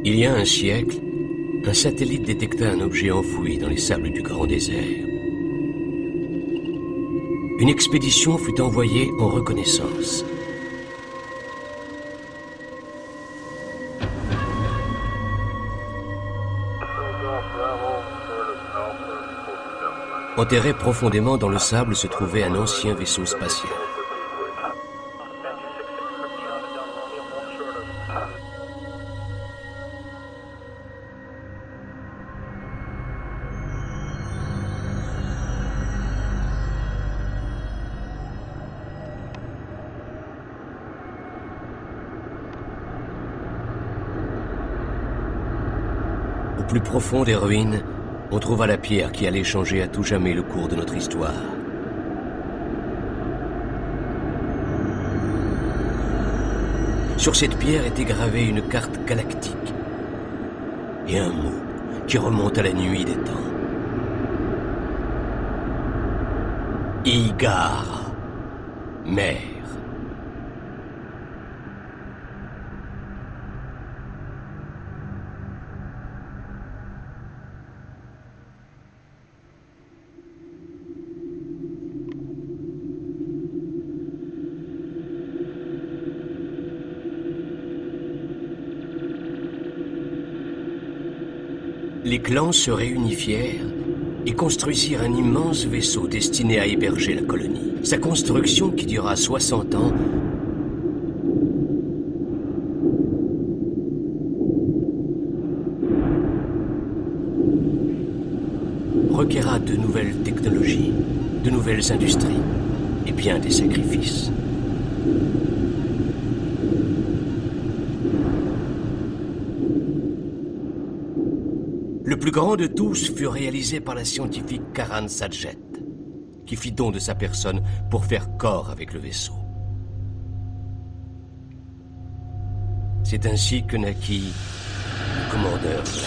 Il y a un siècle, un satellite détecta un objet enfoui dans les sables du grand désert. Une expédition fut envoyée en reconnaissance. Enterré profondément dans le sable se trouvait un ancien vaisseau spatial. Au plus profond des ruines, on trouva la pierre qui allait changer à tout jamais le cours de notre histoire. Sur cette pierre était gravée une carte galactique et un mot qui remonte à la nuit des temps. Igara, mer. Les clans se réunifièrent et construisirent un immense vaisseau destiné à héberger la colonie. Sa construction, qui dura 60 ans, requéra de nouvelles technologies, de nouvelles industries et bien des sacrifices. Le plus grand de tous fut réalisé par la scientifique Karan Sadjet, qui fit don de sa personne pour faire corps avec le vaisseau. C'est ainsi que naquit le commandeur Zod.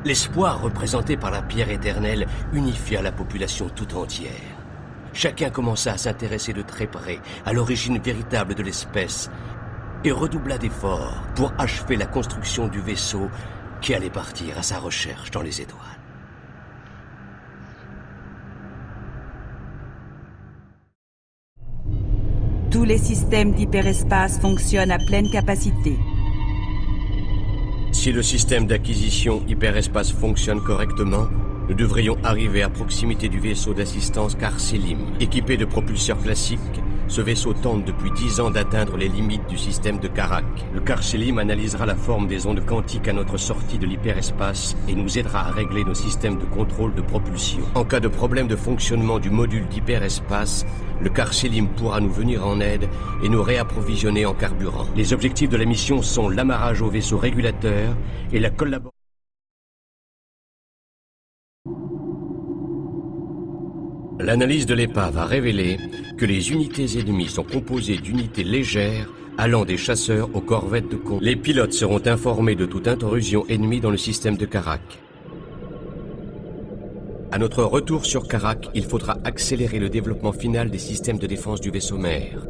L'espoir représenté par la pierre éternelle unifia la population tout entière. Chacun commença à s'intéresser de très près à l'origine véritable de l'espèce et redoubla d'efforts pour achever la construction du vaisseau qui allait partir à sa recherche dans les étoiles. Tous les systèmes d'hyperespace fonctionnent à pleine capacité. Si le système d'acquisition hyperespace fonctionne correctement, nous devrions arriver à proximité du vaisseau d'assistance Carselim. Équipé de propulseurs classiques, ce vaisseau tente depuis 10 ans d'atteindre les limites du système de Karak. Le Carselim analysera la forme des ondes quantiques à notre sortie de l'hyperespace et nous aidera à régler nos systèmes de contrôle de propulsion. En cas de problème de fonctionnement du module d'hyperespace, le Carselim pourra nous venir en aide et nous réapprovisionner en carburant. Les objectifs de la mission sont l'amarrage au vaisseau régulateur et la collaboration. L'analyse de l'épave a révélé que les unités ennemies sont composées d'unités légères allant des chasseurs aux corvettes de combat. Les pilotes seront informés de toute intrusion ennemie dans le système de Karak. À notre retour sur Karak, il faudra accélérer le développement final des systèmes de défense du vaisseau mère.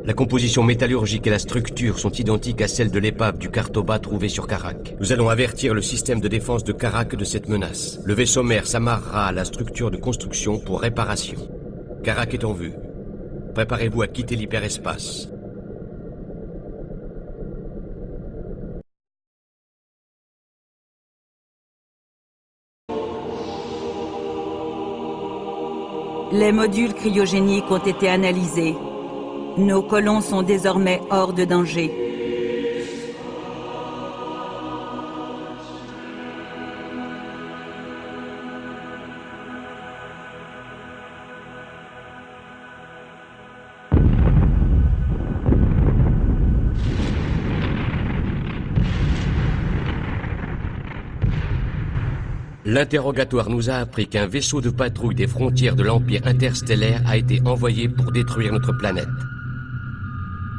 La composition métallurgique et la structure sont identiques à celles de l'épave du Kartoba trouvée sur Karak. Nous allons avertir le système de défense de Karak de cette menace. Le vaisseau mère s'amarrera à la structure de construction pour réparation. Karak est en vue. Préparez-vous à quitter l'hyperespace. Les modules cryogéniques ont été analysés. Nos colons sont désormais hors de danger. L'interrogatoire nous a appris qu'un vaisseau de patrouille des frontières de l'Empire interstellaire a été envoyé pour détruire notre planète.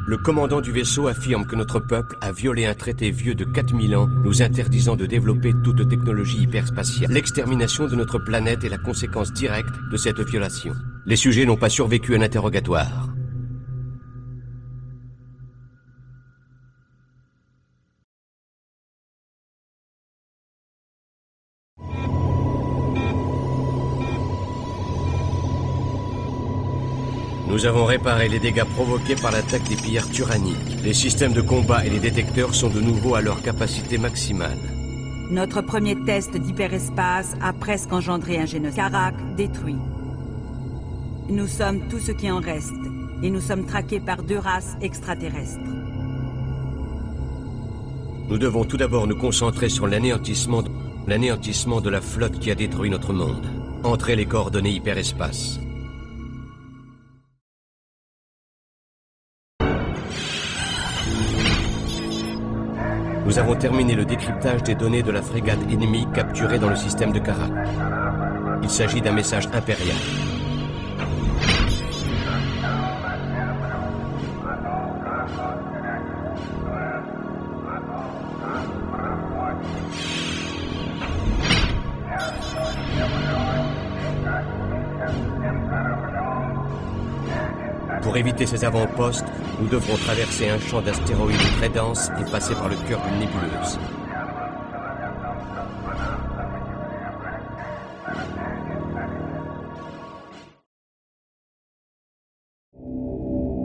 Le commandant du vaisseau affirme que notre peuple a violé un traité vieux de 4000 ans, nous interdisant de développer toute technologie hyperspatiale. L'extermination de notre planète est la conséquence directe de cette violation. Les sujets n'ont pas survécu à l'interrogatoire. Nous avons réparé les dégâts provoqués par l'attaque des pillards tyranniques. Les systèmes de combat et les détecteurs sont de nouveau à leur capacité maximale. Notre premier test d'hyperespace a presque engendré un génocide. Karak détruit. Nous sommes tout ce qui en reste, et nous sommes traqués par 2 races extraterrestres. Nous devons tout d'abord nous concentrer sur l'anéantissement de la flotte qui a détruit notre monde. Entrez les coordonnées hyperespace. Nous avons terminé le décryptage des données de la frégate ennemie capturée dans le système de Karak. Il s'agit d'un message impérial. Pour éviter ces avant-postes, nous devrons traverser un champ d'astéroïdes très dense et passer par le cœur d'une nébuleuse.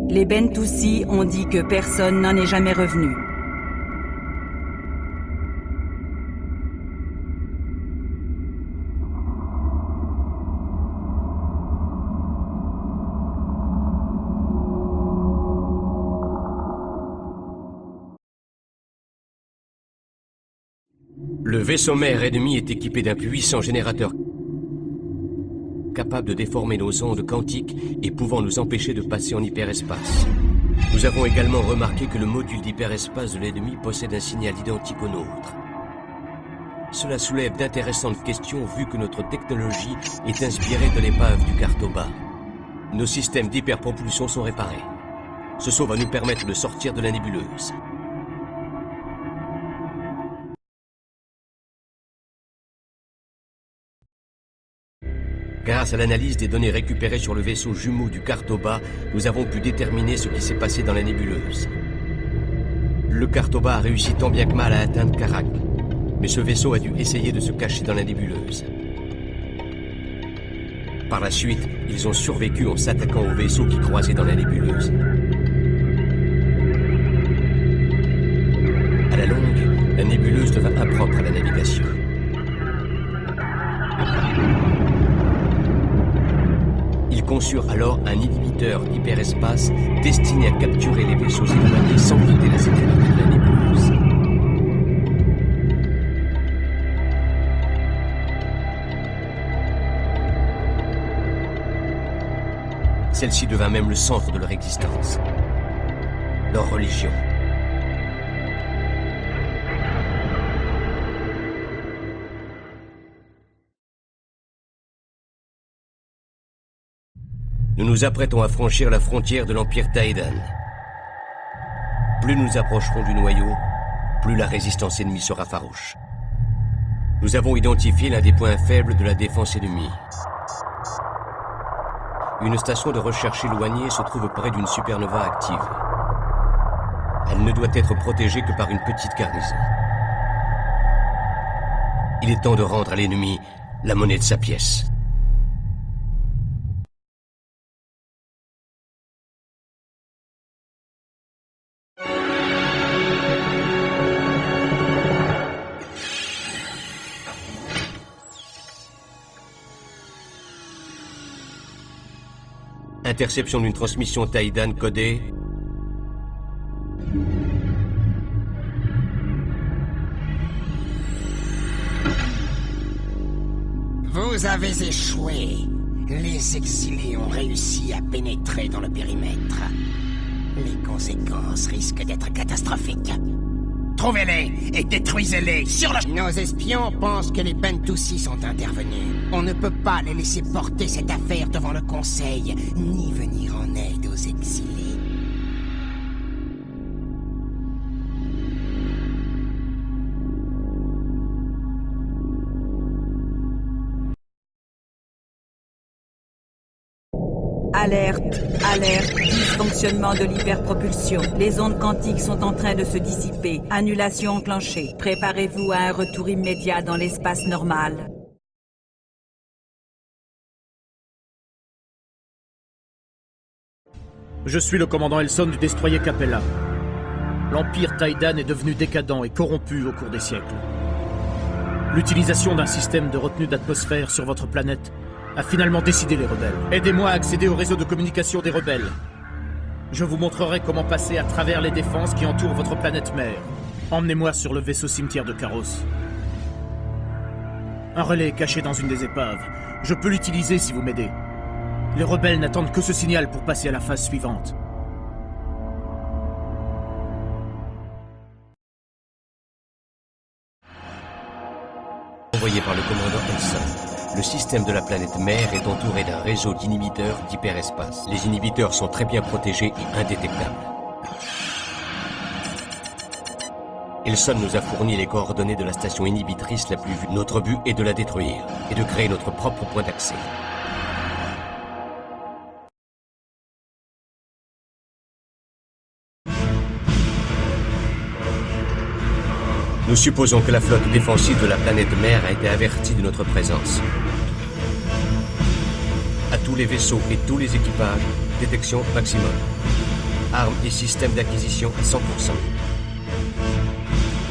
Les Bentoussi ont dit que personne n'en est jamais revenu. Le vaisseau mère ennemi est équipé d'un puissant générateur capable de déformer nos ondes quantiques et pouvant nous empêcher de passer en hyperespace. Nous avons également remarqué que le module d'hyperespace de l'ennemi possède un signal identique au nôtre. Cela soulève d'intéressantes questions vu que notre technologie est inspirée de l'épave du Cartoba. Nos systèmes d'hyperpropulsion sont réparés. Ce saut va nous permettre de sortir de la nébuleuse. Grâce à l'analyse des données récupérées sur le vaisseau jumeau du Cartoba, nous avons pu déterminer ce qui s'est passé dans la nébuleuse. Le Cartoba a réussi tant bien que mal à atteindre Karak, mais ce vaisseau a dû essayer de se cacher dans la nébuleuse. Par la suite, ils ont survécu en s'attaquant au vaisseau qui croisait dans la nébuleuse. À la longue, la nébuleuse devint impropre à la navigation. Ils conçurent alors un inhibiteur d'hyperespace destiné à capturer les vaisseaux éloignés sans quitter la sécurité de la nébuleuse. Celle-ci devint même le centre de leur existence, leur religion. Nous nous apprêtons à franchir la frontière de l'Empire Taidan. Plus nous approcherons du noyau, plus la résistance ennemie sera farouche. Nous avons identifié l'un des points faibles de la défense ennemie. Une station de recherche éloignée se trouve près d'une supernova active. Elle ne doit être protégée que par une petite garnison. Il est temps de rendre à l'ennemi la monnaie de sa pièce. Interception d'une transmission Taidan codée. Vous avez échoué. Les exilés ont réussi à pénétrer dans le périmètre. Les conséquences risquent d'être catastrophiques. Trouvez-les et détruisez-les sur le... Nos espions pensent que les Bentoussi sont intervenus. On ne peut pas les laisser porter cette affaire devant le Conseil, ni venir en aide aux exilés. Alerte, alerte, dysfonctionnement de l'hyperpropulsion. Les ondes quantiques sont en train de se dissiper. Annulation enclenchée. Préparez-vous à un retour immédiat dans l'espace normal. Je suis le commandant Elson du destroyer Capella. L'Empire Taidan est devenu décadent et corrompu au cours des siècles. L'utilisation d'un système de retenue d'atmosphère sur votre planète a finalement décidé les rebelles. Aidez-moi à accéder au réseau de communication des rebelles. Je vous montrerai comment passer à travers les défenses qui entourent votre planète mère. Emmenez-moi sur le vaisseau cimetière de Carros. Un relais est caché dans une des épaves. Je peux l'utiliser si vous m'aidez. Les rebelles n'attendent que ce signal pour passer à la phase suivante. Envoyé par le commandant Elson. Le système de la planète mère est entouré d'un réseau d'inhibiteurs d'hyperespace. Les inhibiteurs sont très bien protégés et indétectables. Elson nous a fourni les coordonnées de la station inhibitrice la plus vue. Notre but est de la détruire et de créer notre propre point d'accès. Nous supposons que la flotte défensive de la planète mère a été avertie de notre présence. À tous les vaisseaux et tous les équipages, détection maximum. Armes et systèmes d'acquisition à 100%.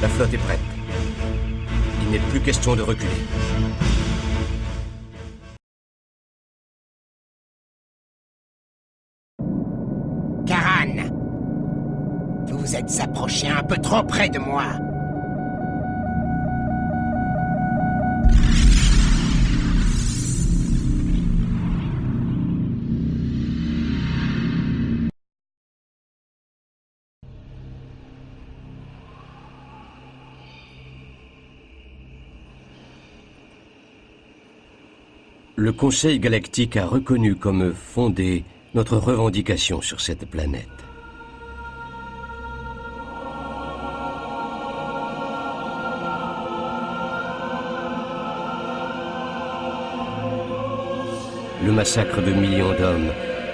La flotte est prête. Il n'est plus question de reculer. Karan, vous vous êtes approché un peu trop près de moi. Le Conseil galactique a reconnu comme fondée notre revendication sur cette planète. Le massacre de millions d'hommes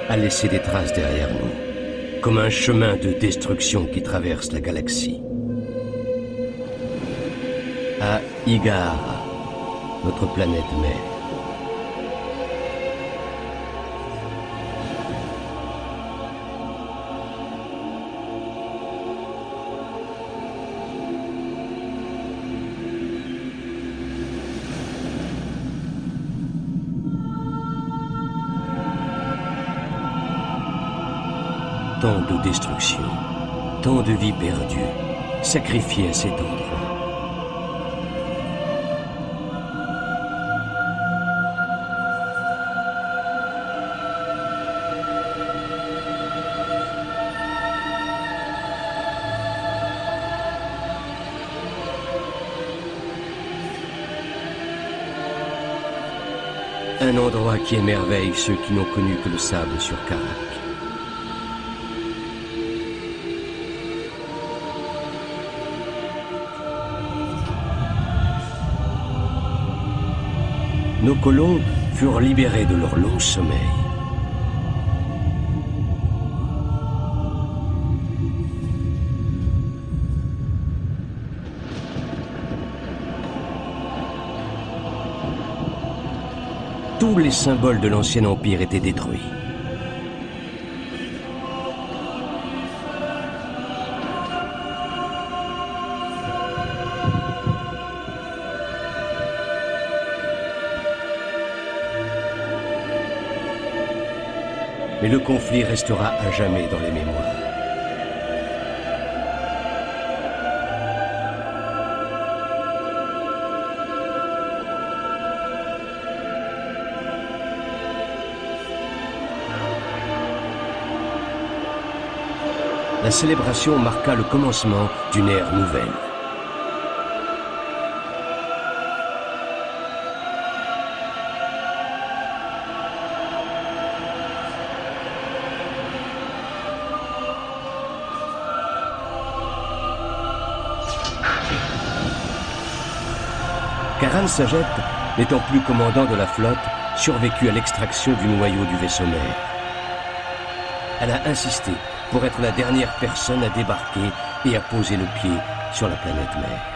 a laissé des traces derrière nous, comme un chemin de destruction qui traverse la galaxie. À Igahara, notre planète mère. Tant de destruction, tant de vies perdues, sacrifiées à cet endroit. Un endroit qui émerveille ceux qui n'ont connu que le sable sur Karak. Nos colons furent libérés de leur long sommeil. Tous les symboles de l'ancien empire étaient détruits. Mais le conflit restera à jamais dans les mémoires. La célébration marqua le commencement d'une ère nouvelle. Karan Sajet, n'étant plus commandant de la flotte, survécut à l'extraction du noyau du vaisseau mère. elle a insisté pour être la dernière personne à débarquer et à poser le pied sur la planète mère.